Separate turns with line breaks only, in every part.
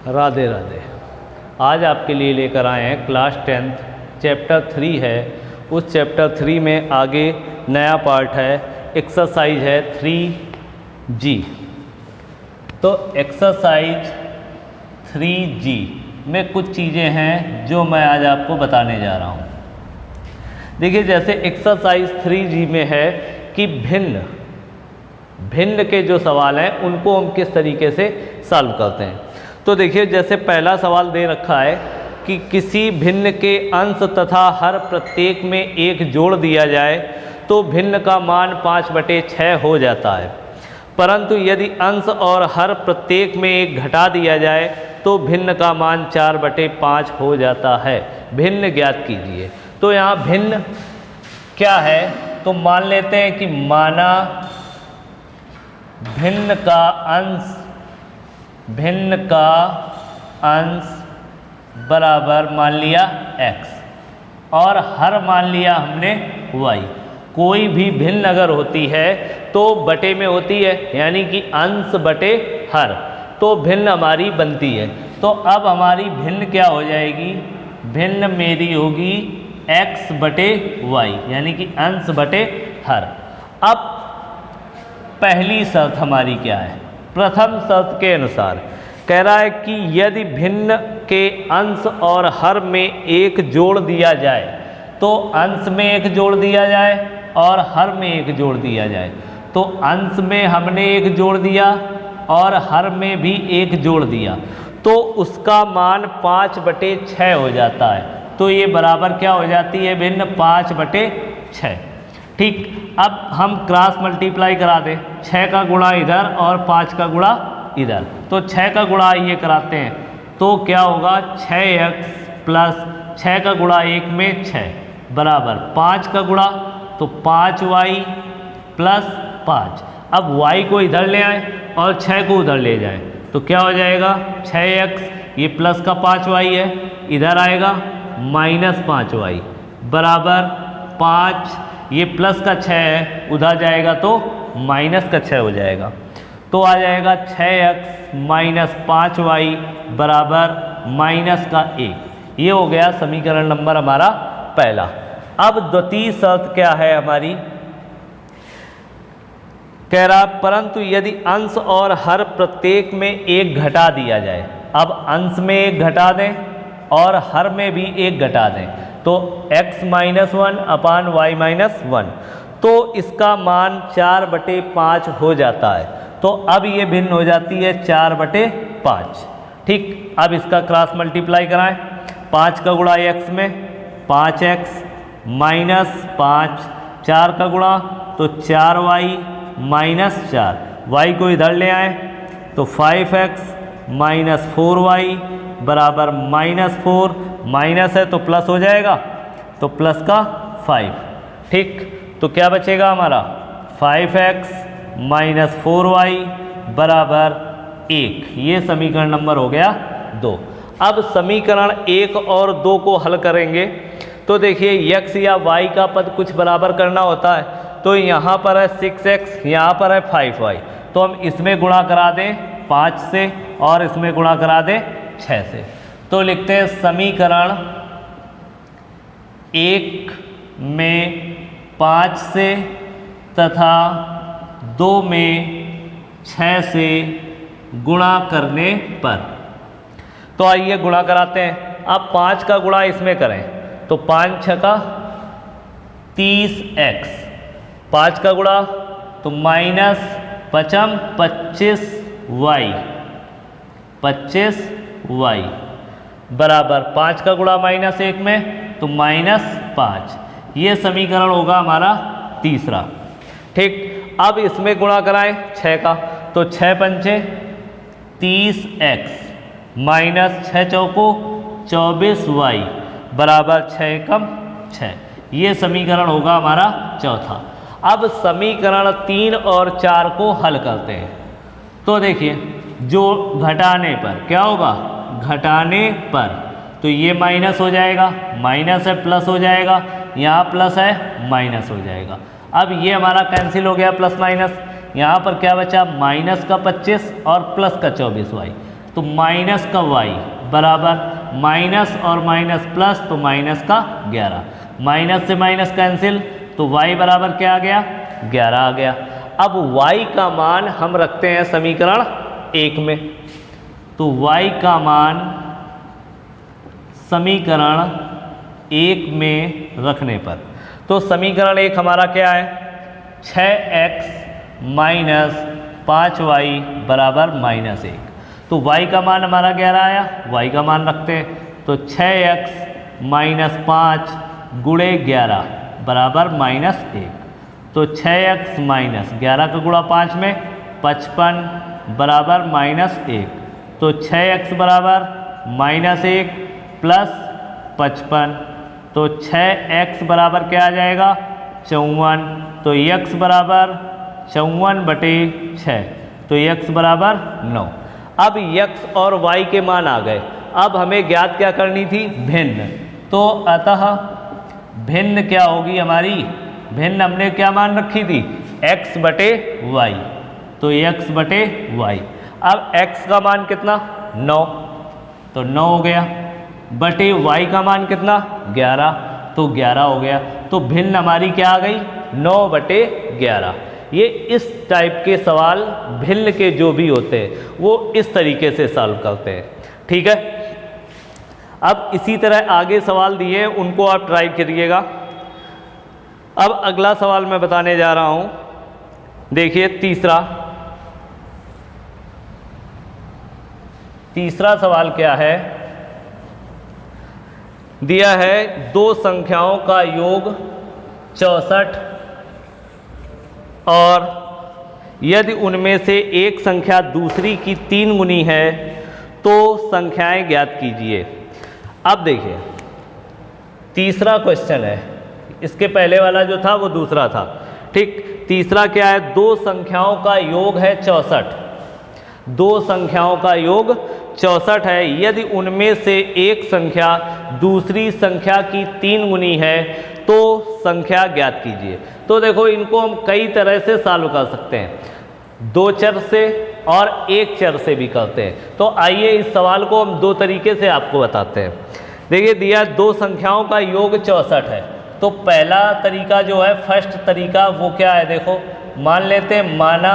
राधे राधे। आज आपके लिए लेकर आए हैं क्लास 10th चैप्टर 3 है। उस चैप्टर 3 में आगे नया पार्ट है, एक्सरसाइज है 3G। तो एक्सरसाइज 3G में कुछ चीज़ें हैं जो मैं आज आपको बताने जा रहा हूँ। देखिए, जैसे एक्सरसाइज 3G में है कि भिन्न के जो सवाल हैं उनको हम किस तरीके से सॉल्व करते हैं। तो देखिए, जैसे पहला सवाल दे रखा है कि किसी भिन्न के अंश तथा हर प्रत्येक में एक जोड़ दिया जाए तो भिन्न का मान 5/6 हो जाता है, परंतु यदि अंश और हर प्रत्येक में एक घटा दिया जाए तो भिन्न का मान 4/5 हो जाता है। भिन्न ज्ञात कीजिए। तो यहाँ भिन्न क्या है, तो मान लेते हैं कि माना भिन्न का अंश बराबर मान लिया x और हर मान लिया हमने y। कोई भी भिन्न अगर होती है तो बटे में होती है, यानी कि अंश बटे हर, तो भिन्न हमारी बनती है। तो अब हमारी भिन्न क्या हो जाएगी, भिन्न मेरी होगी x बटे y, यानी कि अंश बटे हर। अब पहली शर्त हमारी क्या है, प्रथम शर्त के अनुसार कह रहा है कि यदि भिन्न के अंश और हर में एक जोड़ दिया जाए, तो अंश में एक जोड़ दिया जाए और हर में एक जोड़ दिया जाए। तो अंश में हमने एक जोड़ दिया और हर में भी एक जोड़ दिया, तो उसका मान 5/6 हो जाता है। तो ये बराबर क्या हो जाती है, भिन्न 5/6। ठीक, अब हम क्रॉस मल्टीप्लाई करा दें, 6 का गुणा इधर और 5 का गुणा इधर। तो 6 का गुणा ये कराते हैं तो क्या होगा, 6x प्लस 6 का गुणा 1 में 6 बराबर 5 का गुणा तो 5y प्लस 5। अब y को इधर ले आए और 6 को उधर ले जाए तो क्या हो जाएगा, 6x, ये प्लस का 5y है, इधर आएगा -5y बराबर 5, ये प्लस का 6 है, उधर जाएगा तो माइनस का 6 हो जाएगा। तो आ जाएगा 6x माइनस 5y बराबर माइनस का 1। ये हो गया समीकरण नंबर हमारा पहला। अब द्वितीय शर्त क्या है हमारी, कह रहा परंतु यदि अंश और हर प्रत्येक में एक घटा दिया जाए। अब अंश में एक घटा दें और हर में भी एक घटा दें तो x-1 अपान y-1, तो इसका मान 4/5 हो जाता है। तो अब ये भिन्न हो जाती है 4/5। ठीक, अब इसका क्रॉस मल्टीप्लाई कराएं, 5 का गुणा x में 5x माइनस 5, 4 का गुणा तो 4y माइनस 4, y को इधर ले आए तो 5x माइनस 4y बराबर -4, माइनस है तो प्लस हो जाएगा तो प्लस का 5। ठीक, तो क्या बचेगा हमारा, 5x माइनस 4y बराबर 1। ये समीकरण नंबर हो गया 2। अब समीकरण 1 और 2 को हल करेंगे तो देखिए, x या y का पद कुछ बराबर करना होता है। तो यहाँ पर है 6x, यहाँ पर है 5y, तो हम इसमें गुणा करा दें 5 से और इसमें गुणा करा दें 6 से। तो लिखते हैं समीकरण 1 में 5 से तथा 2 में 6 से गुणा करने पर। तो आइए गुणा कराते हैं। अब 5 का गुणा इसमें करें तो 5 का 30x, 5 का गुणा तो माइनस 5 25y, 25y बराबर 5 का गुणा -1 में तो -5। ये समीकरण होगा हमारा तीसरा। ठीक, अब इसमें गुणा कराएं 6 का तो 6 पंचे 30x माइनस 6 चौको 24y बराबर 6 एकम 6। ये समीकरण होगा हमारा चौथा। अब समीकरण 3 और 4 को हल करते हैं। तो देखिए, जो घटाने पर क्या होगा, घटाने पर तो ये माइनस हो जाएगा, माइनस है प्लस हो जाएगा, यहाँ प्लस है माइनस हो जाएगा। अब ये हमारा कैंसिल हो गया प्लस माइनस, यहाँ पर क्या बचा, माइनस का 25 और प्लस का 24y। तो माइनस का y बराबर माइनस और माइनस प्लस, तो माइनस का 11, माइनस से माइनस कैंसिल, तो y बराबर क्या आ गया 11 आ गया। अब y का मान हम रखते हैं समीकरण 1 में, तो y का मान समीकरण 1 में रखने पर, तो समीकरण 1 हमारा क्या है 6x माइनस 5y बराबर -1, तो y का मान हमारा 11 आया, y का मान रखते हैं, तो 6x माइनस 5 गुणे 11 बराबर -1, तो 6x माइनस 11 का गुणा 5 में 55 बराबर -1, तो 6x बराबर -1 प्लस 55, तो 6x बराबर क्या आ जाएगा 54, तो x बराबर 54/6, तो x बराबर 9। अब x और y के मान आ गए, अब हमें ज्ञात क्या करनी थी भिन्न, तो अतः भिन्न क्या होगी हमारी, भिन्न हमने क्या मान रखी थी x/y, तो x/y। अब x का मान कितना 9, तो 9 हो गया, बटे y का मान कितना 11, तो 11 हो गया, तो भिन्न हमारी क्या आ गई 9/11। ये इस टाइप के सवाल भिन्न के जो भी होते हैं वो इस तरीके से सॉल्व करते हैं, ठीक है। अब इसी तरह आगे सवाल दिए हैं, उनको आप ट्राई करिएगा। अब अगला सवाल मैं बताने जा रहा हूं, देखिए तीसरा सवाल क्या है, दिया है दो संख्याओं का योग 64 और यदि उनमें से एक संख्या दूसरी की 3 गुनी है तो संख्याएं ज्ञात कीजिए। अब देखिए तीसरा क्वेश्चन है, इसके पहले वाला जो था वो दूसरा था, ठीक। तीसरा क्या है, दो संख्याओं का योग है 64, दो संख्याओं का योग 64 है, यदि उनमें से एक संख्या दूसरी संख्या की 3 गुनी है तो संख्या ज्ञात कीजिए। तो देखो इनको हम कई तरह से सॉल्व कर सकते हैं, 2 चर से और 1 चर से भी करते हैं। तो आइए इस सवाल को हम 2 तरीके से आपको बताते हैं। देखिए दिया दो संख्याओं का योग 64 है, तो पहला तरीका जो है फर्स्ट तरीका वो क्या है, देखो मान लेते हैं, माना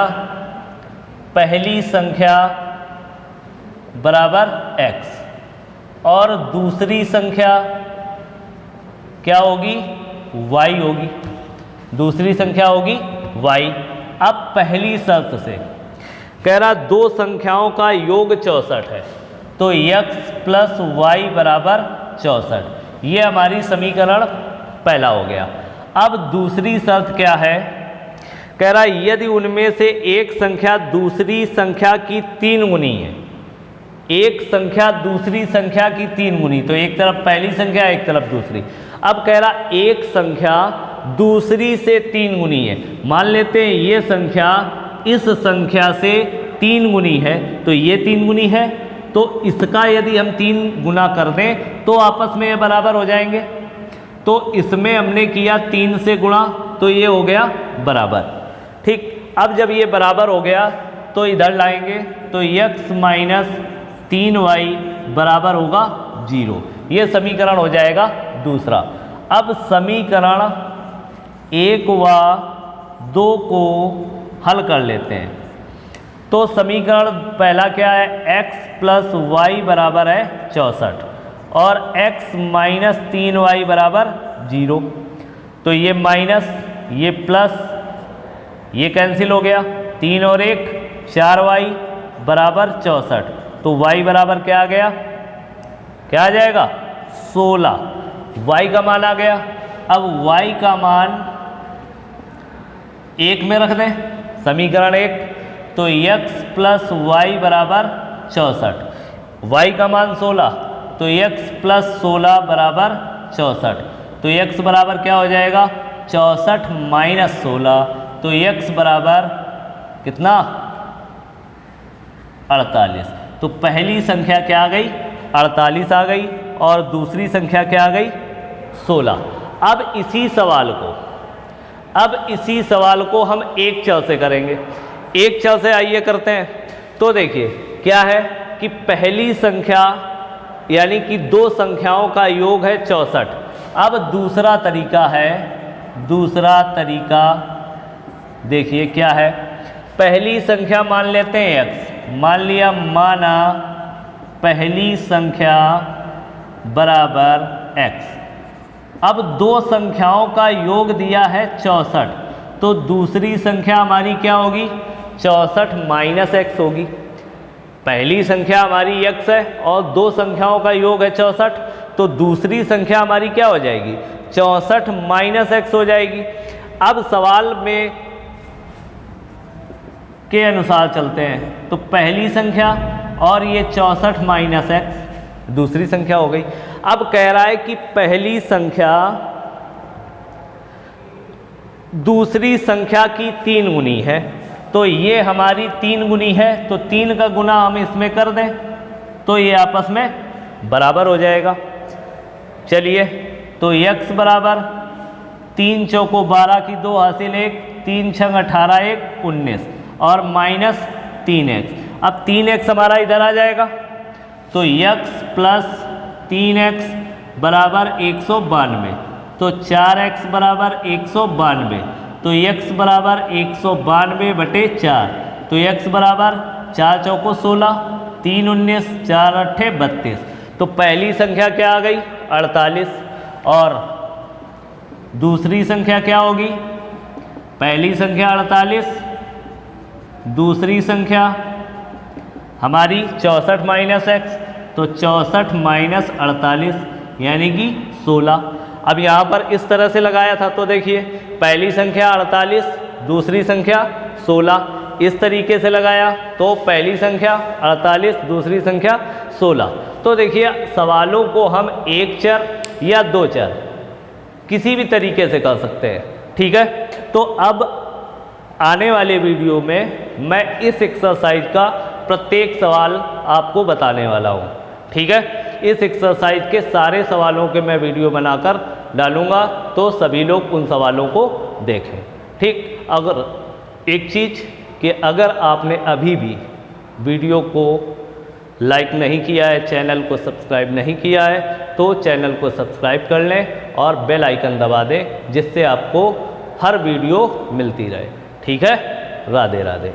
पहली संख्या बराबर x और दूसरी संख्या क्या होगी y होगी, दूसरी संख्या होगी y। अब पहली शर्त से कह रहा दो संख्याओं का योग 64 है, तो x प्लस y बराबर 64, ये हमारी समीकरण पहला हो गया। अब दूसरी शर्त क्या है, कह रहा यदि उनमें से एक संख्या दूसरी संख्या की 3 गुनी है, एक संख्या दूसरी संख्या की 3 गुनी, तो एक तरफ पहली संख्या एक तरफ दूसरी। अब कह रहा एक संख्या दूसरी से 3 गुनी है, मान लेते हैं ये संख्या इस संख्या से 3 गुनी है, तो ये 3 गुनी है, तो इसका यदि हम 3 गुना कर दें तो आपस में ये बराबर हो जाएंगे। तो इसमें हमने किया 3 से गुणा, तो ये हो गया बराबर, ठीक। अब जब ये बराबर हो गया तो इधर लाएंगे, तो x माइनस 3y बराबर होगा 0, ये समीकरण हो जाएगा दूसरा। अब समीकरण 1 व 2 को हल कर लेते हैं, तो समीकरण पहला क्या है, x प्लस y बराबर है 64 और x माइनस 3y बराबर 0, तो ये माइनस ये प्लस ये कैंसिल हो गया, 3 और 1 4y बराबर 64, तो y बराबर क्या आ गया, क्या आ जाएगा 16, y का मान आ गया। अब y का मान 1 में रख दें, समीकरण 1, तो x प्लस y बराबर 64, y का मान 16, तो x प्लस 16 बराबर 64, तो x बराबर क्या हो जाएगा 64 माइनस 16, तो x बराबर कितना 48। तो पहली संख्या क्या आ गई 48 आ गई और दूसरी संख्या क्या आ गई 16। अब इसी सवाल को हम एक चर से करेंगे, एक चर से आइए करते हैं। तो देखिए क्या है, कि पहली संख्या यानी कि दो संख्याओं का योग है 64। अब दूसरा तरीका है, दूसरा तरीका देखिए क्या है। पहली संख्या मान लेते हैं x, मान लिया, माना पहली संख्या बराबर x। अब दो संख्याओं का योग दिया है 64, तो दूसरी संख्या हमारी क्या होगी, 64 माइनस x होगी। पहली संख्या हमारी x है और दो संख्याओं का योग है 64, तो दूसरी संख्या हमारी क्या हो जाएगी, 64 माइनस x हो जाएगी। अब सवाल में के अनुसार चलते हैं, तो पहली संख्या और ये 64 माइनस x दूसरी संख्या हो गई। अब कह रहा है कि पहली संख्या दूसरी संख्या की 3 गुनी है, तो ये हमारी 3 गुनी है, तो 3 का गुना हम इसमें कर दें तो ये आपस में बराबर हो जाएगा। चलिए, तो x बराबर 3 चौको 12 की 2 हासिल 1, 3 छंग 18 1 19 और माइनस 3x। अब 3x हमारा इधर आ जाएगा, तो x प्लस 3x बराबर 192, तो 4x बराबर 192, तो x बराबर 192 बटे 4, तो x बराबर 4 चौको 16, 3 19, 4 अट्ठे 32। तो पहली संख्या क्या आ गई, 48, और दूसरी संख्या क्या होगी, पहली संख्या 48, दूसरी संख्या हमारी 64 माइनस x, तो 64 माइनस 48 यानी कि 16। अब यहाँ पर इस तरह से लगाया था, तो देखिए पहली संख्या 48, दूसरी संख्या 16, इस तरीके से लगाया तो पहली संख्या 48, दूसरी संख्या 16। तो देखिए सवालों को हम एक चर या दो चर किसी भी तरीके से कर सकते हैं, ठीक है। तो अब आने वाले वीडियो में मैं इस एक्सरसाइज का प्रत्येक सवाल आपको बताने वाला हूँ, ठीक है। इस एक्सरसाइज के सारे सवालों के मैं वीडियो बनाकर डालूंगा, तो सभी लोग उन सवालों को देखें, ठीक। अगर एक चीज़ कि अगर आपने अभी भी वीडियो को लाइक नहीं किया है, चैनल को सब्सक्राइब नहीं किया है, तो चैनल को सब्सक्राइब कर लें और बेल आइकन दबा दें, जिससे आपको हर वीडियो मिलती रहे, ठीक है। राधे राधे।